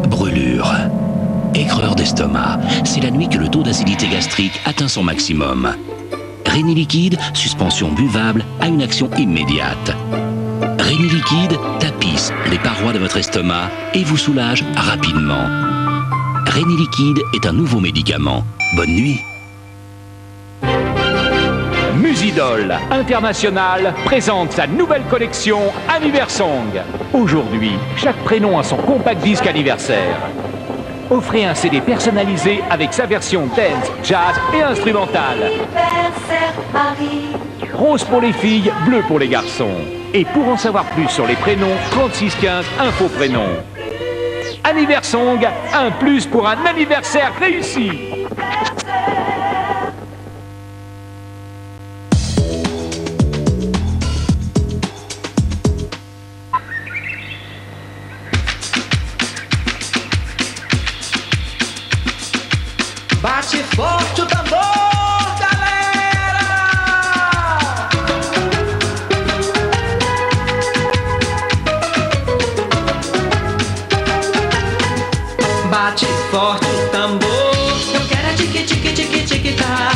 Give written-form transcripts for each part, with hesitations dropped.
Brûlure. Aigreur d'estomac. C'est la nuit que le taux d'acidité gastrique atteint son maximum. Réni Liquide, suspension buvable, a une action immédiate. Réni Liquide tapisse les parois de votre estomac et vous soulage rapidement. Réni Liquide est un nouveau médicament. Bonne nuit. Musidol International présente sa nouvelle collection Anniversong. Aujourd'hui, chaque prénom a son compact disque anniversaire. Offrez un CD personnalisé avec sa version dance, jazz et instrumentale. Rose pour les filles, bleu pour les garçons. Et pour en savoir plus sur les prénoms, 3615 info prénom. Anniversong, un plus pour un anniversaire réussi. Bate forte o tambor, galera! Bate forte o tambor, eu quero é tique tique tique tique tá.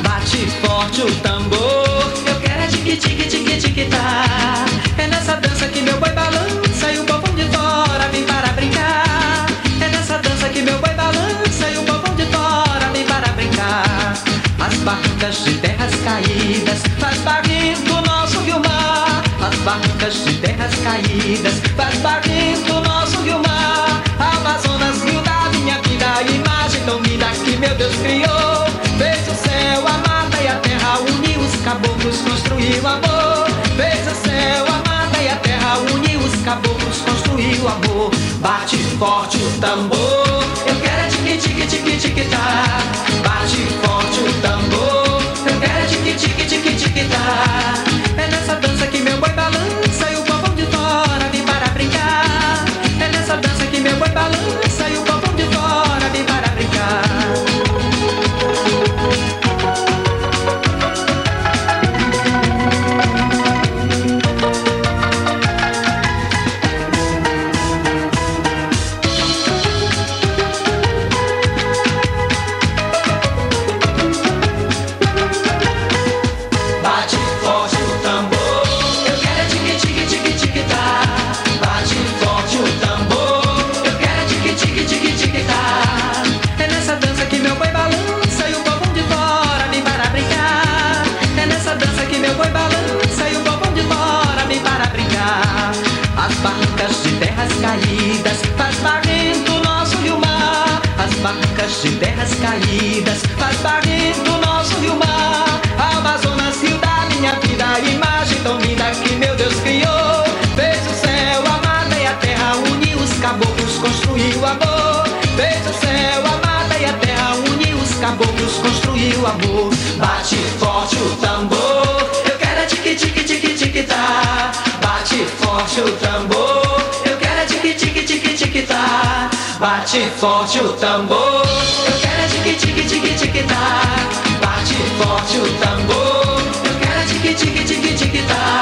Bate forte o tambor, eu quero é tique tique tique tique tá. É nessa dança que meu boi balança e o povão de fora vem para brincar. É nessa dança que meu boi balança e o povão de fora vem para brincar. As barrancas de terras caídas faz barrindo o nosso rio-mar. As barrancas de terras caídas faz barrindo o nosso rio-mar. Amazonas, rio da minha vida, imagem tão linda que meu Deus criou. Fez o céu, a mata e a terra, uniu os caboclos, construiu amor. Fez o céu, a mata e a terra, uniu os caboclos, construiu amor. Bate forte o tambor, eu quero é tique tique tique tique tá. Bate forte o tambor, eu quero é tique tique tique tique tá. É nessa dança que meu boi balança e o povão de fora vem para brincar. É nessa dança que meu boi balança e o povão de fora vem para brincar. Bate forte o tambor, eu quero é tique tique tique tique tá. Bate forte o tambor, eu quero é tique tique tique tique tá. É nessa dança que meu boi balança e o povão de fora vem para brincar. É nessa dança que meu boi balança e o povão de fora vem para brincar. As barrancas de terras caídas faz barrento o nosso rio-mar. As barrancas de terras caídas faz barrento o nosso rio-mar. Amazonas, rio da minha vida, imagem tão linda que meu Deus criou. Fez o céu, a mata e a terra, uniu os caboclos, construiu amor. Fez o céu, a mata e a terra, uniu os caboclos, construiu amor. Bate forte o tambor, eu quero é tique tique tique tique tá. Bate forte o tambor, eu quero é tique tique tique tique tá. Bate forte o tambor, eu quero é tique tique tique tique tá. Bate forte o tambor, eu quero é tique tique tique tique tá.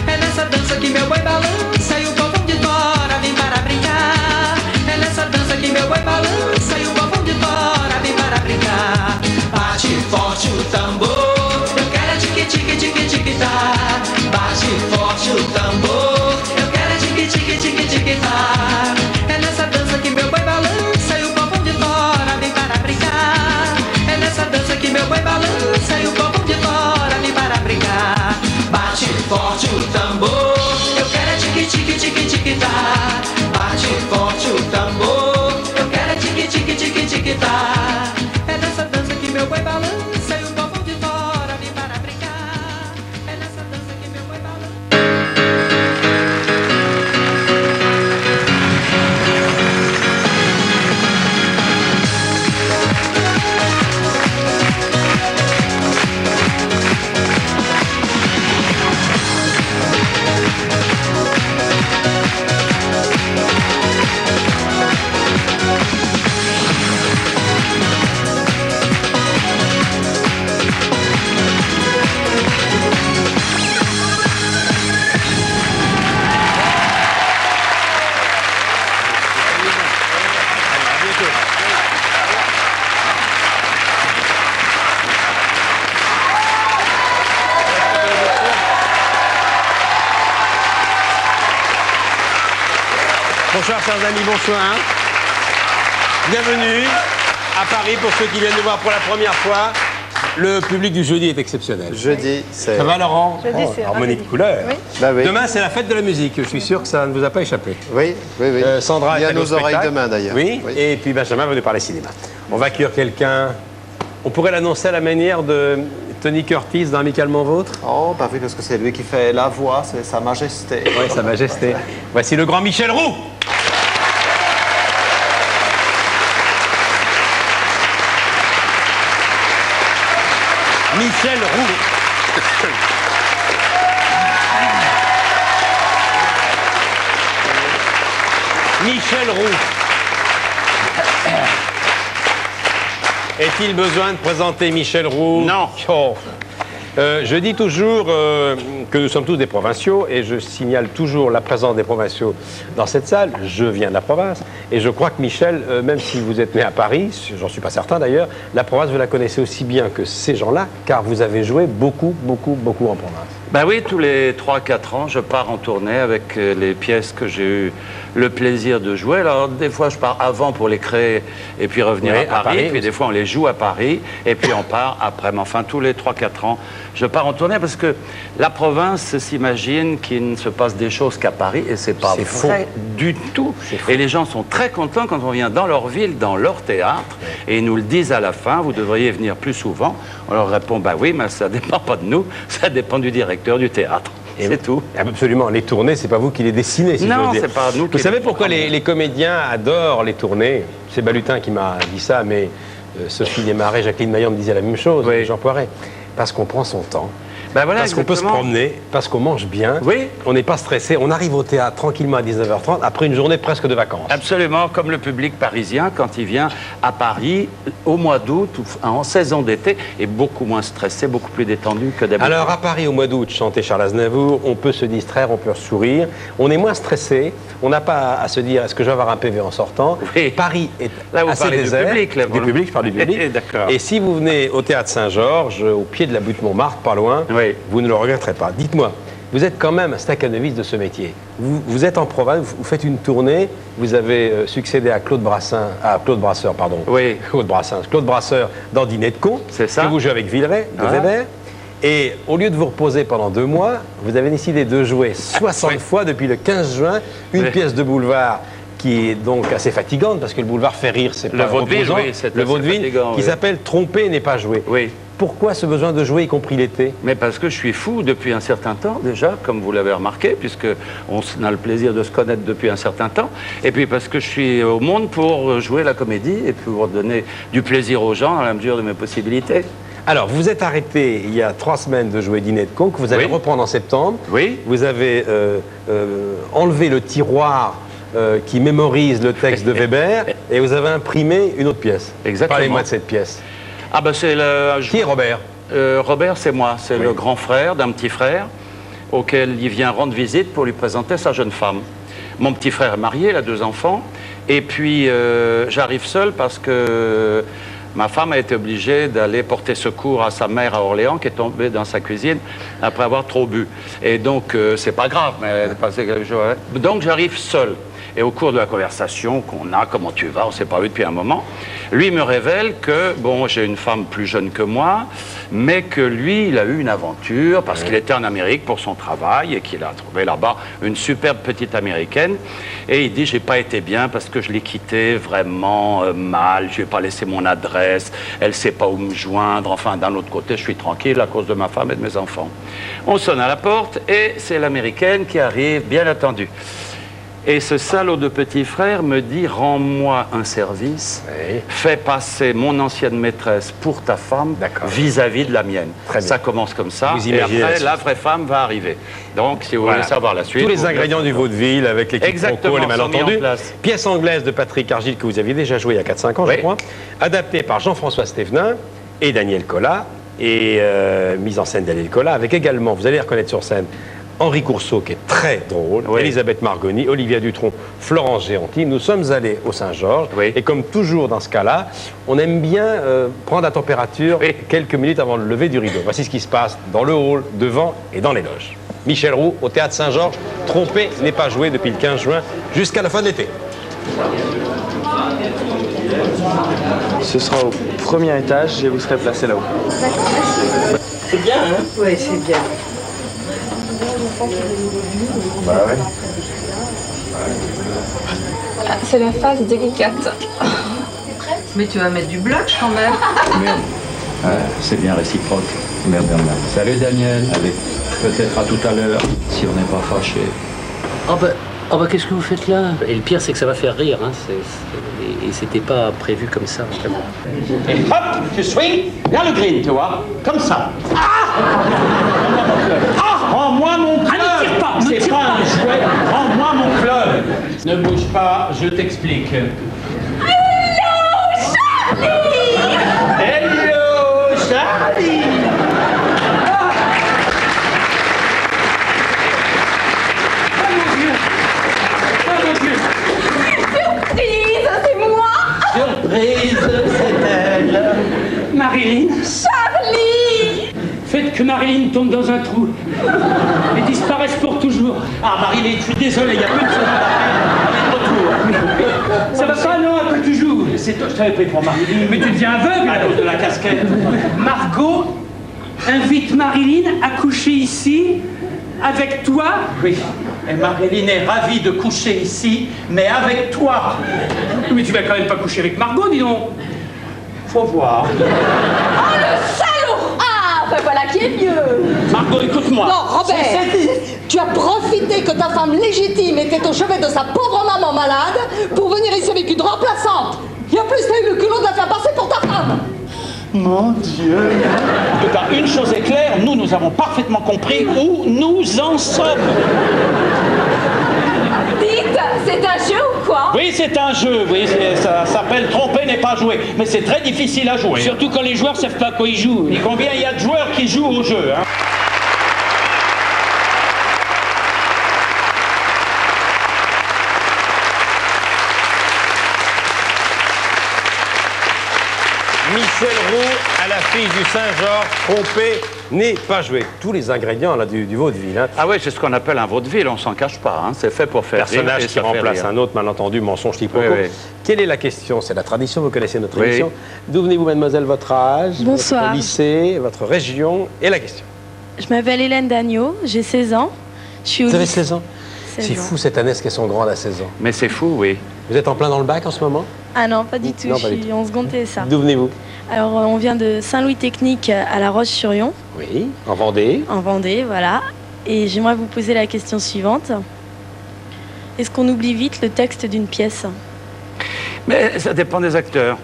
É nessa dança que meu boi balança e o povão de fora vem para brincar. É nessa dança que meu boi balança e o povão de fora vem para brincar. Bate forte o tambor, eu quero é tique tique tique tique tá. Bate forte o tambor, eu quero é tique tique tique tique tá. É nessa dança que meu boi balança e o povão de fora vem para brincar. É nessa dança que meu boi balança e o povão de fora Bonsoir chers amis, bonsoir. Bienvenue à Paris pour ceux qui viennent nous voir pour la première fois. Le public du jeudi est exceptionnel. Jeudi, c'est... Ça va Laurent? Jeudi, c'est harmonie de couleurs. Oui. Bah oui. Demain c'est la fête de la musique, je suis sûr que ça ne vous a pas échappé. Oui, oui, oui. Sandra Il y a est à nos oreilles spectacle. demain d'ailleurs. Oui, et puis Benjamin va nous parler cinéma. On va accueillir quelqu'un, on pourrait l'annoncer à la manière de Tony Curtis dans Amicalement Vôtre. Oh, bah oui, parce que c'est lui qui fait la voix, c'est Sa Majesté. Oui, Sa Majesté. Voici le grand Michel Roux. Michel Roux. Michel Roux. Est-il besoin de présenter Michel Roux? Non. Oh. Je dis toujours que nous sommes tous des provinciaux et je signale toujours la présence des provinciaux dans cette salle. Je viens de la province et je crois que Michel, même si vous êtes né à Paris, j'en suis pas certain d'ailleurs, la province vous la connaissez aussi bien que ces gens-là car vous avez joué beaucoup en province. Ben oui, tous les 3-4 ans, je pars en tournée avec les pièces que j'ai eu le plaisir de jouer. Alors, des fois, je pars avant pour les créer et puis revenir Oui, à Paris. Puis oui. des fois, on les joue à Paris et puis on part après. Mais enfin, tous les 3-4 ans, je pars en tournée parce que la province s'imagine qu'il ne se passe des choses qu'à Paris et c'est pas vrai du tout. Et les gens sont très contents quand on vient dans leur ville, dans leur théâtre et ils nous le disent à la fin, vous devriez venir plus souvent. On leur répond, bah oui, mais ça dépend pas de nous, ça dépend du directeur du théâtre. C'est tout. Absolument. Les tournées, c'est pas vous qui les dessinez, si Non, j'ose dire. c'est pas nous qui Vous savez les pourquoi programmons. les comédiens adorent les tournées? C'est Balutin qui m'a dit ça, mais Sophie Desmarais, Jacqueline Maillan me disaient la même chose, Oui. Jean Poiret. Parce qu'on prend son temps. Ben voilà, Parce qu'on peut se exactement. promener, parce qu'on mange bien, Oui. on n'est pas stressé, on arrive au théâtre tranquillement à 19h30 après une journée presque de vacances. Absolument, comme le public parisien quand il vient à Paris au mois d'août ou en saison d'été est beaucoup moins stressé, beaucoup plus détendu que d'habitude. Alors à Paris au mois d'août, chanter Charles Aznavour, on peut se distraire, on peut sourire, on est moins stressé, on n'a pas à se dire est-ce que je vais avoir un PV en sortant. Oui. Paris est Là, vous assez parlez du désert. public, là, du vous- public, je parle du public. D'accord. Et si vous venez au théâtre Saint-Georges, au pied de la butte Montmartre, pas loin, Oui. vous ne le regretterez pas. Dites-moi, vous êtes quand même un stacanoviste de ce métier. Vous êtes en province, vous faites une tournée, vous avez succédé à Claude Brasseur, pardon. Oui. Claude Brasseur dans Dîner de con. C'est ça. Que vous jouez avec Villeray, de Ah. Weber. Et au lieu de vous reposer pendant 2 mois, vous avez décidé de jouer 60 Oui. fois depuis le 15 juin une Oui. pièce de boulevard qui est donc assez fatigante parce que le boulevard fait rire, c'est Le pas vaudeville, reposant. oui, c'est le assez vaudeville fatigant, qui oui. s'appelle Tromper n'est pas joué. Oui. Pourquoi ce besoin de jouer, y compris l'été? Mais parce que je suis fou depuis un certain temps déjà, comme vous l'avez remarqué, puisque on a le plaisir de se connaître depuis un certain temps. Et puis parce que je suis au monde pour jouer la comédie et pour donner du plaisir aux gens à la mesure de mes possibilités. Alors, vous êtes arrêté il y a 3 semaines de jouer Dîner de con, que vous allez Oui. reprendre en septembre. Oui. Vous avez enlevé le tiroir qui mémorise le texte de Weber et vous avez imprimé une autre pièce. Exactement. Parlez-moi de cette pièce. Ah ben c'est le... Qui est Robert? Robert, c'est moi. C'est le grand frère d'un petit frère auquel il vient rendre visite pour lui présenter sa jeune femme. Mon petit frère est marié, il a 2 enfants. Et puis, j'arrive seul parce que ma femme a été obligée d'aller porter secours à sa mère à Orléans qui est tombée dans sa cuisine après avoir trop bu. Et donc, c'est pas grave, mais elle est passée quelques jours. Donc, j'arrive seul. Et au cours de la conversation qu'on a, comment tu vas, on ne s'est pas vu depuis un moment, lui me révèle que, bon, j'ai une femme plus jeune que moi, mais que lui, il a eu une aventure parce qu'il était en Amérique pour son travail et qu'il a trouvé là-bas une superbe petite américaine. Et il dit, j'ai pas été bien parce que je l'ai quittée vraiment mal, je lui ai pas laissé mon adresse, elle sait pas où me joindre, enfin, d'un autre côté, je suis tranquille à cause de ma femme et de mes enfants. On sonne à la porte et c'est l'américaine qui arrive, bien attendu. Et ce salaud de petit frère me dit, rends-moi un service, Oui. fais passer mon ancienne maîtresse pour ta femme D'accord. vis-à-vis de la mienne. Très bien. Ça commence comme ça, Vous et imaginez la après, suite. la vraie femme va arriver. Donc, si vous Voilà. voulez savoir la suite... Tous les vous- ingrédients du vaudeville avec l'équipe Exactement, Franco, les sont mis en malentendus. place. Pièce anglaise de Patrick Argile que vous aviez déjà joué il y a 4-5 ans, je Oui. crois. Adaptée par Jean-François Stévenin et Daniel Collat. Et mise en scène Daniel Collat avec également, vous allez les reconnaître sur scène, Henri Courceau, qui est très drôle, Oui. Elisabeth Margoni, Olivia Dutronc, Florence Géanty. Nous sommes allés au Saint-Georges. Oui. Et comme toujours dans ce cas-là, on aime bien prendre la température Oui. quelques minutes avant le lever du rideau. Voici ce qui se passe dans le hall, devant et dans les loges. Michel Roux, au Théâtre Saint-Georges, Trompé n'est pas joué depuis le 15 juin jusqu'à la fin de l'été. Ce sera au premier étage et vous serez placé là-haut. C'est bien, hein? Oui, c'est bien. Bah ouais. C'est la phase délicate. Mais tu vas mettre du blush quand même. Merde. C'est bien réciproque. Merde. Salut Daniel. Allez, peut-être à tout à l'heure, si on n'est pas fâché. Oh bah qu'est-ce que vous faites là? Et le pire c'est que ça va faire rire, hein. Et c'était pas prévu comme ça, vraiment. Et hop, tu swing, vers le green, tu vois, comme ça. Rends-moi mon club. Ah, ne tire pas, ne C'est tire pas pas. un jouet. Rends-moi mon club. Ne bouge pas, je t'explique. Hello, Charlie. Surprise, c'est moi! Surprise, c'est elle. Marilyn, Charlie! faites que Marilyn tombe dans un trou et disparaisse pour toujours. Ah, Marilyn, je suis désolé, il y a plus de secondes après. Retour. Ça va pas, non, à quoi tu joues? C'est toi, je t'avais pris pour Marilyn. Mais tu deviens aveugle. À cause de la casquette. Margot invite Marilyn à coucher ici avec toi. Oui. Et Marilyn est ravie de coucher ici, mais avec toi. Mais tu vas quand même pas coucher avec Margot, dis donc. Faut voir. Oh le salaud! Ah, ben voilà qui est mieux! Margot, écoute-moi. Non, Robert, tu as profité que ta femme légitime était au chevet de sa pauvre maman malade pour venir ici avec une remplaçante. Et en plus, t'as eu le culot de la faire passer pour ta femme. Mon Dieu. En tout cas, une chose est claire, nous avons parfaitement compris où nous en sommes. Dites, c'est un jeu ou quoi? Oui, c'est un jeu, oui, ça s'appelle Tromper n'est pas jouer, mais c'est très difficile à jouer. Surtout quand les joueurs savent pas à quoi ils jouent. Et combien il y a de joueurs qui jouent au jeu, hein? Michel Roux, à l'affiche du Saint-Georges, Trompé n'est pas joué. Tous les ingrédients là, du vaudeville. Hein. Ah oui, c'est ce qu'on appelle un vaudeville, on s'en cache pas, hein. C'est fait pour faire Personnage rire et qui ça fait remplace rire. un autre, malentendu, mensonge quiproquo. Oui, oui. Quelle est la question? C'est la tradition, vous connaissez notre Oui. émission. D'où venez-vous, mademoiselle, votre âge, Bonsoir. votre lycée, votre région et la question? Je m'appelle Hélène Dagneau, j'ai 16 ans. Je suis au Vous avez lycée. 16 ans? 16 C'est ans. fou cette année, ce qu'elles sont grandes à 16 ans. Mais c'est fou, oui. Vous êtes en plein dans le bac en ce moment? Ah non, pas du tout, Non, je pas du suis en seconde TSA. D'où venez-vous? Alors, on vient de Saint-Louis Technique à La Roche-sur-Yon, Oui, en Vendée. en Vendée, voilà. Et j'aimerais vous poser la question suivante. Est-ce qu'on oublie vite le texte d'une pièce? Mais ça dépend des acteurs.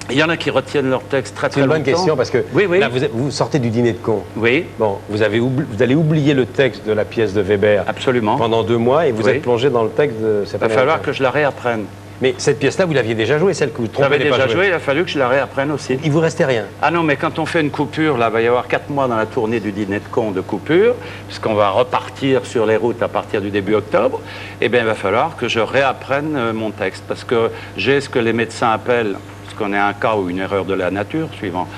Il y en a qui retiennent leur texte très C'est très une longtemps. bonne question parce que Oui, oui. là, vous sortez du dîner de con. Oui, Bon, vous allez oublier le texte de la pièce de Weber absolument. pendant 2 mois et vous Oui. êtes plongé dans le texte de cette Il va falloir que je la réapprenne. Mais cette pièce-là, vous l'aviez déjà jouée, celle que vous trompez J'avais n'est pas déjà jouée. joué, il a fallu que je la réapprenne aussi. Il vous restait rien. Ah non, mais quand on fait une coupure, là, il va y avoir 4 mois dans la tournée du dîner de con de coupure, puisqu'on va repartir sur les routes à partir du début octobre, eh bien, il va falloir que je réapprenne mon texte, parce que j'ai ce que les médecins appellent, parce qu'on est un cas ou une erreur de la nature, suivant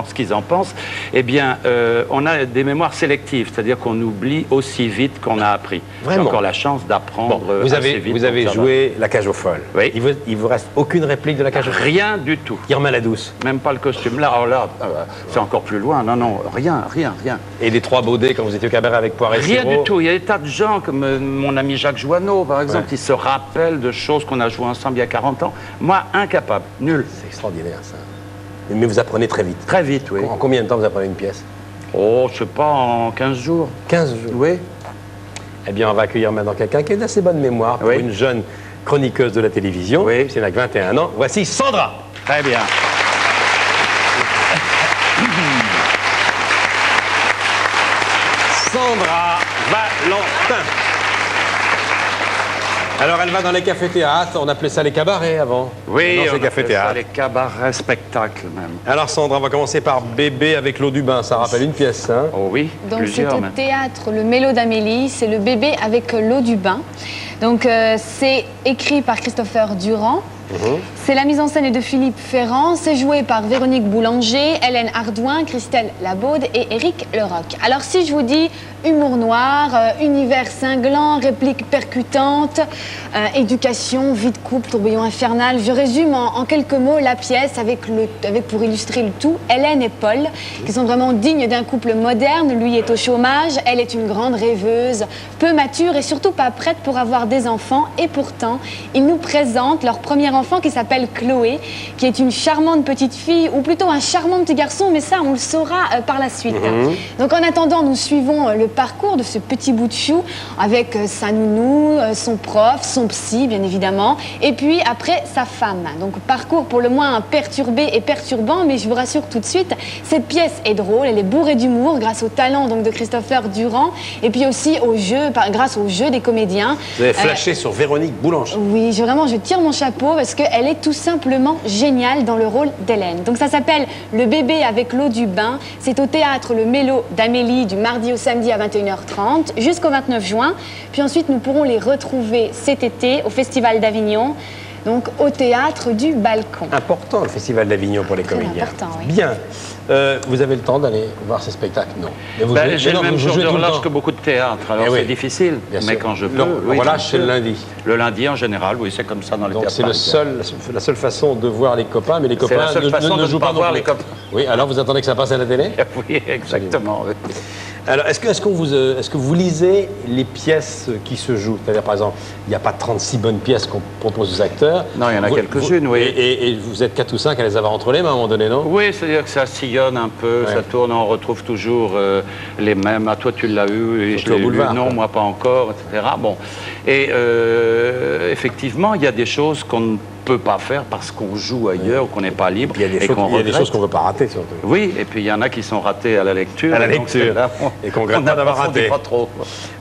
ce qu'ils en pensent, eh bien, on a des mémoires sélectives, c'est-à-dire qu'on oublie aussi vite qu'on a appris. J'ai Vraiment. encore la chance d'apprendre Bon, vous assez avez, vite. vous avez donc ça va. joué La Cage aux Folles. Oui. Il vous reste aucune réplique de La Cage aux Folles? Rien du tout. Irma la Douce. Même pas le costume. Là, oh là, c'est encore plus loin. Non, non, rien. Et les 3 Baudets quand vous étiez au cabaret avec Poiré Rien Sirop. du tout. Il y a des tas de gens, comme mon ami Jacques Joanneau, par exemple, Ouais. qui se rappellent de choses qu'on a jouées ensemble il y a 40 ans. Moi, incapable. Nul. C'est extraordinaire, ça. Mais vous apprenez très vite. Très vite, oui. En combien de temps vous apprenez une pièce? Oh, je sais pas, en 15 jours. 15 jours. Oui. Eh bien, on va accueillir maintenant quelqu'un qui a d'assez bonne mémoire pour Oui. une jeune chroniqueuse de la télévision. Oui. C'est n'a que 21 ans. Voici Sandra. Très bien. Sandra Valentin. Alors, elle va dans les cafés-théâtres. On appelait ça les cabarets avant. Oui, non, on c'est appelle cafés-théâtres. ça les cabarets spectacles même. Alors, Sandra, on va commencer par Bébé avec l'eau du bain. Ça rappelle une pièce, hein? Oh oui, Donc c'est plusieurs au même. théâtre Le Mélo d'Amélie, c'est le bébé avec l'eau du bain. Donc c'est écrit par Christopher Durand. C'est la mise en scène est de Philippe Ferrand, c'est joué par Véronique Boulanger, Hélène Ardouin, Christelle Labaude et Éric Leroc. Alors si je vous dis humour noir, univers cinglant, répliques percutantes, éducation, vie de couple, tourbillon infernal, je résume en quelques mots la pièce avec pour illustrer le tout, Hélène et Paul, qui sont vraiment dignes d'un couple moderne. Lui est au chômage, elle est une grande rêveuse, peu mature et surtout pas prête pour avoir des enfants. Et pourtant, ils nous présentent leur premier enfant qui s'appelle Chloé, qui est une charmante petite fille, ou plutôt un charmant petit garçon, mais ça, on le saura par la suite. Donc en attendant, nous suivons le parcours de ce petit bout de chou, avec sa nounou, son prof, son psy, bien évidemment, et puis après, sa femme. Donc parcours pour le moins perturbé et perturbant, mais je vous rassure tout de suite, cette pièce est drôle, elle est bourrée d'humour, grâce au talent donc, de Christopher Durand, et puis aussi au jeu, grâce au jeu des comédiens. Vous avez flashé sur Véronique Boulanger. Oui, je tire mon chapeau parce qu'elle est tout simplement géniale dans le rôle d'Hélène. Donc ça s'appelle Le bébé avec l'eau du bain. C'est au théâtre Le Mélo d'Amélie du mardi au samedi à 21h30 jusqu'au 29 juin. Puis ensuite, nous pourrons les retrouver cet été au Festival d'Avignon. Donc au théâtre du Balcon. Important le Festival d'Avignon pour les comédiens. Important, oui. Bien. Vous avez le temps d'aller voir ces spectacles? Non. J'ai le même jour de relâche que beaucoup de théâtres, alors c'est difficile. Mais quand je peux, oui, relâche, c'est le lundi. Le lundi en général, oui, c'est comme ça dans les théâtres. Donc c'est la seule façon de voir les copains, mais les copains la seule façon ne de jouent pas pas voir non plus. les copains. Oui, alors vous attendez que ça passe à la télé? Oui, exactement. Oui. Alors, est-ce que vous lisez les pièces qui se jouent? C'est-à-dire, par exemple, il n'y a pas 36 bonnes pièces qu'on propose aux acteurs. Non, il y en a quelques-unes, oui. Et vous êtes 4 ou 5 à les avoir entre les mains à un moment donné, non? Oui, c'est-à-dire que ça sillonne un peu, ça tourne, on retrouve toujours les mêmes. Ah, toi, tu l'as eu, et je l'ai lu, non, moi pas encore, etc. Bon. Et effectivement, il y a des choses qu'on ne peut pas faire parce qu'on joue ailleurs, qu'on n'est pas libre. Il y a des choses qu'on ne veut pas rater, surtout. Oui, et puis il y en a qui sont ratés à la lecture. À la lecture. Et qu'on regrette pas d'avoir raté. Pas trop.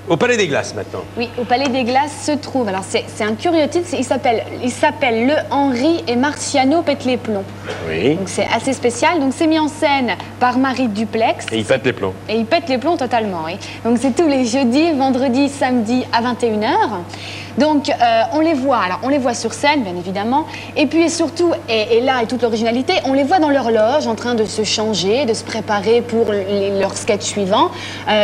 Au Palais des Glaces, maintenant. Oui, au Palais des Glaces se trouve, alors c'est un curieux titre, il s'appelle Le Henri et Marciano pètent les plombs. Oui. Donc c'est assez spécial, donc c'est mis en scène par Marie Duplex. Et il pète les plombs. Et il pète les plombs totalement, oui. Donc c'est tous les jeudis, vendredis, samedis à 21h. Donc on les voit sur scène, bien évidemment, et puis et surtout, et là est toute l'originalité, on les voit dans leur loge en train de se changer, de se préparer pour leur sketch suivant.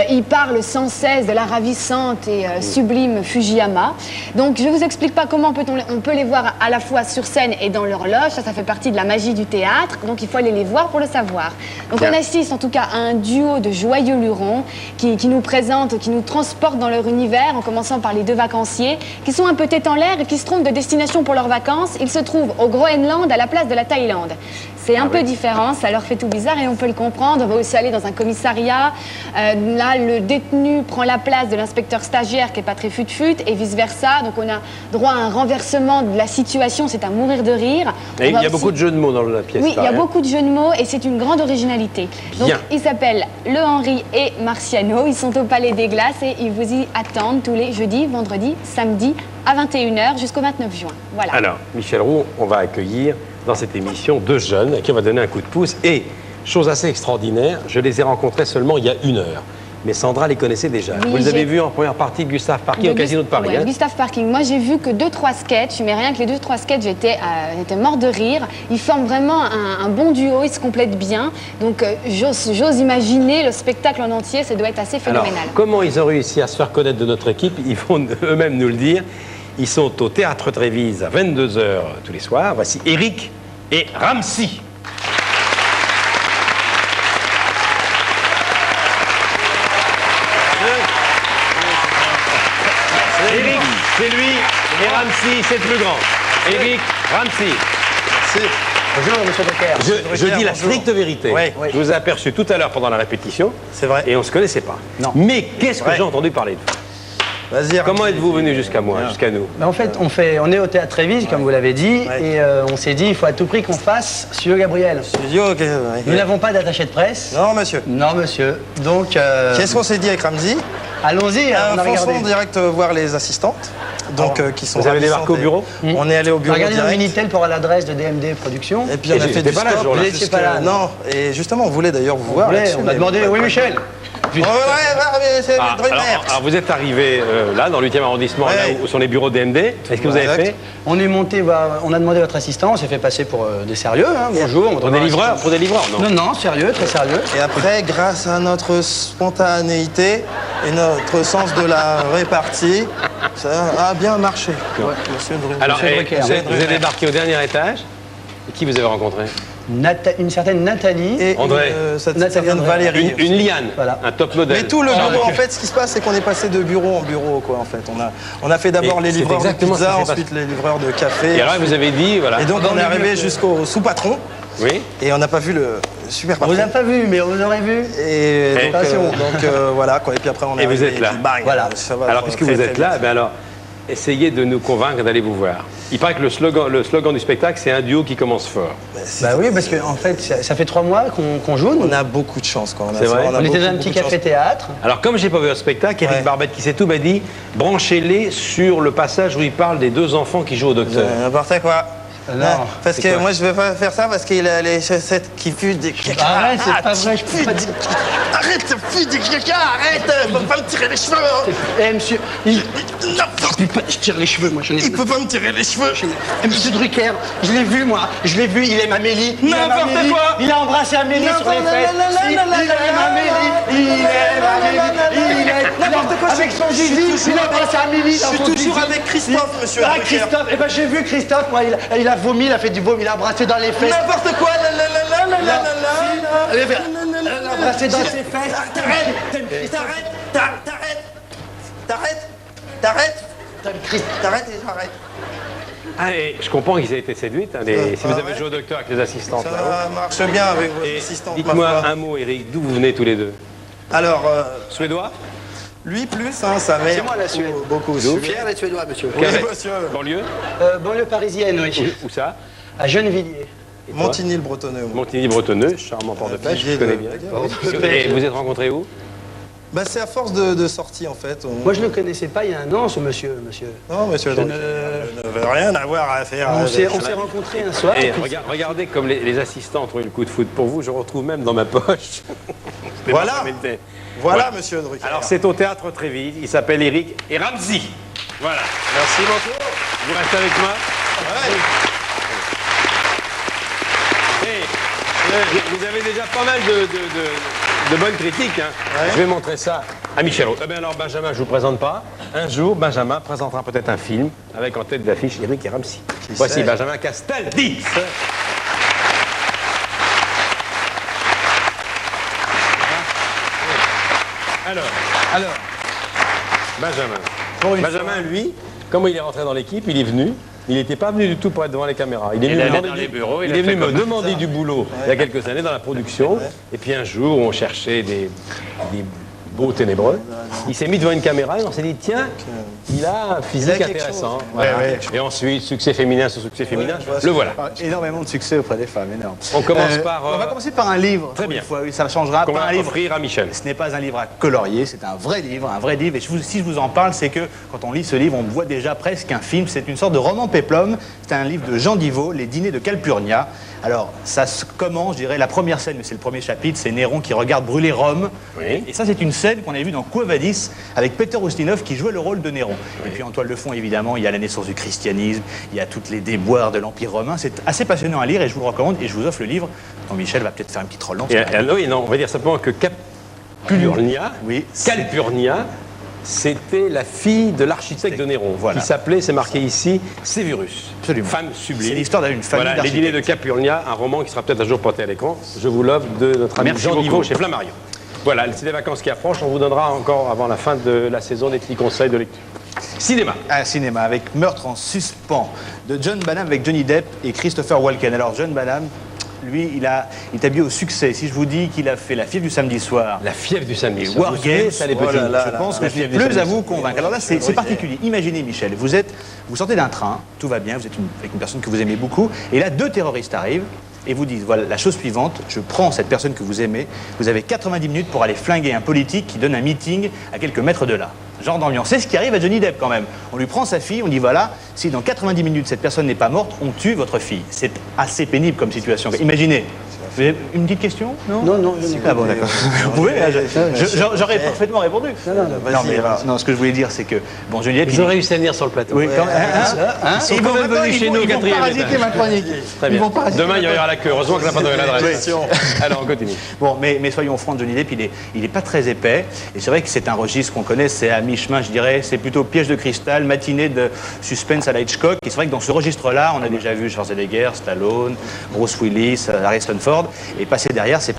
Ils parlent sans cesse de la ravissante et sublime Fujiyama. Donc je ne vous explique pas comment on peut les voir à la fois sur scène et dans leur loge, ça fait partie de la magie du théâtre, donc il faut aller les voir pour le savoir. Donc on assiste en tout cas à un duo de joyeux lurons qui nous présentent, qui nous transportent dans leur univers, en commençant par les deux vacanciers, qui sont un peu tête en l'air et qui se trompent de destination pour leurs vacances. Ils se trouvent au Groenland à la place de la Thaïlande. C'est un peu différent, ça leur fait tout bizarre et on peut le comprendre. On va aussi aller dans un commissariat. Là, le détenu prend la place de l'inspecteur stagiaire qui n'est pas très fut-fut et vice-versa. Donc on a droit à un renversement de la situation, c'est à mourir de rire. Et il y a beaucoup de jeux de mots dans la pièce. Oui, il y a beaucoup de jeux de mots et c'est une grande originalité. Donc ils s'appellent Le Henri et Marciano. Ils sont au Palais des Glaces et ils vous y attendent tous les jeudis, vendredis, samedis à 21h jusqu'au 29 juin. Voilà. Alors, Michel Roux, on va accueillir dans cette émission 2 jeunes à qui on va donner un coup de pouce. Et, chose assez extraordinaire, je les ai rencontrés seulement il y a 1 heure. Mais Sandra les connaissait déjà. Oui, vous les avez vus en première partie de Gustave Parking au Casino de Paris. Ouais, Gustave Parking. Moi, j'ai vu que 2-3 sketchs, mais rien que les 2-3 sketchs, j'étais mort de rire. Ils forment vraiment un bon duo, ils se complètent bien. Donc, j'ose imaginer le spectacle en entier, ça doit être assez phénoménal. Alors, comment ils ont réussi à se faire connaître de notre équipe? Ils vont eux-mêmes nous le dire. Ils sont au Théâtre Trévise à 22h tous les soirs. Voici Eric et Ramsey. Eric, c'est lui, et Ramsey, c'est le plus grand. Eric, Ramsey. Merci. Bonjour, monsieur Becker. Je dis la stricte vérité. Oui. Je vous ai aperçu tout à l'heure pendant la répétition. C'est vrai. Et on ne se connaissait pas. Non. Mais qu'est-ce que j'ai entendu parler de vous? Vas-y. Comment êtes-vous venu jusqu'à moi, jusqu'à nous? En fait, on est au Théâtre Trévise, comme vous l'avez dit, et on s'est dit, il faut à tout prix qu'on fasse Studio Gabriel. Studio, ok. Nous n'avons pas d'attaché de presse. Non, monsieur. Non, monsieur. Donc... Qu'est-ce qu'on s'est dit avec Ramsey? Allons-y, on a fonçons regardé. en direct voir les assistantes. donc qui sont Vous avez débarqué au bureau? On est allé au bureau Regardez dans direct. Minitel pour l'adresse de DMD Productions. Et puis on a fait du pas là, stop. ce jour-là. Vous n'étiez pas là. Non, et justement, on voulait d'ailleurs vous voir. Ouais, là-dessus, on a mais- demandé, oui Michel. Ouais, c'est Ah, alors, vous êtes arrivé là, dans le 8e arrondissement, là où sont les bureaux DMD. Est-ce que vous avez Exact. fait? On est monté, on a demandé votre assistant, on s'est fait passer pour des sérieux. Hein, bonjour. Pour des livreurs? Pour des livreurs, non? Non, sérieux, très sérieux. Et après, grâce à notre spontanéité et notre sens de la répartie, ça a bien marché. Ouais, monsieur Drucker. Alors, Monsieur Drucker. vous avez débarqué au dernier étage. Et qui vous avez rencontré? Une certaine Nathalie. Et André. cette Nathalie certaine André. Valérie. Une liane, Voilà. un top modèle. Mais tout le bureau, en fait, ce qui se passe, c'est qu'on est passé de bureau en bureau, quoi, en fait. On a fait d'abord Et les c'est livreurs de exactement ce pizza, qui s'est ensuite les livreurs de café. Et alors, vous avez dit, voilà. Et donc, on est arrivé jusqu'au sous-patron. Oui. Et on n'a pas vu le super On patron. vous a pas vu, mais on vous aurait vu. Et donc, Attention. voilà, quoi. Et puis après, on est Et vous arrivé, êtes là. puis bang, Voilà. ça va, Alors, ça puisque va vous très, êtes très là, vite. ben alors, essayez de nous convaincre d'aller vous voir. Il paraît que le slogan du spectacle, c'est un duo qui commence fort. Bah oui, parce qu'en fait, ça fait 3 mois qu'on joue. On a beaucoup de chance, quoi. C'est vrai. On était dans un petit café-théâtre. Alors, comme j'ai pas vu le spectacle, Eric Barbette qui sait tout m'a dit branchez-les sur le passage où il parle des 2 enfants qui jouent au docteur. N'importe quoi. Non. Parce que moi, je vais pas faire ça parce qu'il a les chaussettes qui puent des caca. Arrête, c'est pas vrai, je peux pas dire. Arrête, ça pue des caca, arrête. Faut pas me tirer les cheveux. Eh, monsieur, je tire les cheveux, moi. Il peut pas me tirer les cheveux. Eh, monsieur Drucker, je l'ai vu, moi. Je l'ai vu, il aime Amélie. Il aime N'importe Amélie. quoi. Il a embrassé Amélie sur les fesses. Il aime Amélie. Il aime Amélie. N'importe quoi. Avec son zizi, il a embrassé Amélie. Je suis toujours avec Christophe, monsieur Ah, Drucker. Christophe. Eh ben, j'ai vu Christophe, moi. Il a vomi, il a fait du vomi, il a embrassé dans les fesses. N'importe quoi. Il a embrassé dans ses fesses. T'arrêtes et j'arrête. Ah, et je comprends qu'ils aient été séduites. Hein, si vous avez joué au docteur avec les assistantes. Ça marche bien avec vos Et assistantes. dites-moi ma foi. un mot, Eric, d'où vous venez tous les deux? Alors, Suédois? lui plus, hein, sa mère. C'est moi, la Suède. Beaucoup. Fier d'être suédois, monsieur. Oui, monsieur. Banlieue? Banlieue parisienne, oui. Où ça? À Gennevilliers. Montigny-le-Bretonneux. Montigny-Bretonneux, charmant port de pêche, je connais bien. Et vous êtes rencontrés où? Bah, c'est à force de sortie, en fait. Moi, je ne le connaissais pas il y a un an, ce monsieur. Non, monsieur, Je donc, je ne veux rien avoir à faire. On avec- s'est rencontrés un soir. Et et puis- regardez comme les assistantes ont eu le coup de foot pour vous, je retrouve même dans ma poche. C'était Voilà. ma famille. Voilà, monsieur Drucker. Alors c'est au théâtre Trévise, il s'appelle Eric et Ramsey. Voilà. Merci beaucoup. Vous restez avec moi. Et, vous avez déjà pas mal de bonnes critiques. Hein. Ouais. Je vais montrer ça à Michel. Eh bien alors Benjamin, je vous présente pas. Un jour, Benjamin présentera peut-être un film avec en tête d'affiche Eric et Ramsey. Voici sait? Benjamin Castel. 10. Alors, Benjamin, lui, comment il est rentré dans l'équipe, il est venu. Il n'était pas venu du tout pour être devant les caméras. Il est venu, allait me demander dans du- les bureaux, il il est a venu fait me comme demander du boulot il y a quelques années dans la production. Et puis un jour, on cherchait des beaux ténébreux. Il s'est mis devant une caméra et on s'est dit, tiens, il a un physique Il a quelque intéressant. chose. Voilà. Ouais. Et ensuite, succès féminin sur succès féminin, je vois le voilà. Énormément de succès auprès des femmes, énorme. On commence par... On va commencer par un livre. Très bien. Une fois, oui, ça changera. Qu'on Pas va un livre. offrir à Michel. Ce n'est pas un livre à colorier, c'est un vrai livre, un vrai livre. Et si je vous en parle, c'est que quand on lit ce livre, on voit déjà presque un film. C'est une sorte de roman péplum. C'est un livre de Jean Divot, Les Dîners de Calpurnia. Alors, ça se commence, je dirais, la première scène, mais c'est le premier chapitre, c'est Néron qui regarde brûler Rome. Oui. Et ça, c'est une scène qu'on avait vue dans Quo Vadis avec Peter Ustinov qui jouait le rôle de Néron. Et puis en toile de fond, évidemment, il y a la naissance du christianisme, il y a toutes les déboires de l'Empire romain. C'est assez passionnant à lire et je vous le recommande et je vous offre le livre. Donc Michel va peut-être faire une petite relance. Oui, non, on va dire simplement que Calpurnia, Oui, Calpurnia, c'était la fille de l'architecte de Néron, Voilà. qui s'appelait, c'est marqué ici, Sévérus. Absolument. Femme sublime. C'est l'histoire d'une famille Voilà, Les Dîners de Calpurnia, un roman qui sera peut-être un jour porté à l'écran. Je vous l'offre de notre ami Merci Jean beaucoup. Divot chez Flammarion. Voilà, c'est des vacances qui approchent. On vous donnera encore avant la fin de la saison des petits conseils de lecture. Cinéma. Un cinéma avec Meurtre en suspens de John Badham avec Johnny Depp et Christopher Walken. Alors John Badham, lui, il est habillé au succès. Si je vous dis qu'il a fait La Fièvre du samedi soir, La fièvre du samedi et soir. War Vous vous souvenez, Games, ça, les oh là petits. là, je pense que La je n'ai fièvre du plus samedi à vous soir. convaincre. Alors là, c'est particulier. Imaginez, Michel, vous sortez d'un train, tout va bien, vous êtes avec une personne que vous aimez beaucoup, et là, 2 terroristes arrivent et vous disent, voilà, la chose suivante, je prends cette personne que vous aimez, vous avez 90 minutes pour aller flinguer un politique qui donne un meeting à quelques mètres de là. genre d'ambiance. C'est ce qui arrive à Johnny Depp quand même. On lui prend sa fille, on dit voilà, si dans 90 minutes cette personne n'est pas morte, on tue votre fille. C'est assez pénible comme situation. Imaginez. Vous avez une petite question? Non, non. Ah bon, d'accord. Vous pouvez, j'aurais parfaitement répondu. Non, ce que je voulais dire, c'est que bon, Johnny Depp. Ils ont réussi à venir sur le plateau. Oui, quand même. Ils sont quand même venus chez nous au quatrième étage. Très bien. Demain, il y aura la queue. Heureusement que n'a pas donné l'adresse. Alors, on continue. Bon, mais soyons francs, Johnny Depp, il est pas très épais. Et c'est vrai que c'est un registre qu'on connaît, c'est à mi-chemin, je dirais. C'est plutôt Piège de cristal, matinée de suspense à la Hitchcock. Et c'est vrai que dans ce registre-là, on a déjà vu Schwarzenegger, Stallone, Bruce Willis, Harrison Ford. Et passer derrière, c'est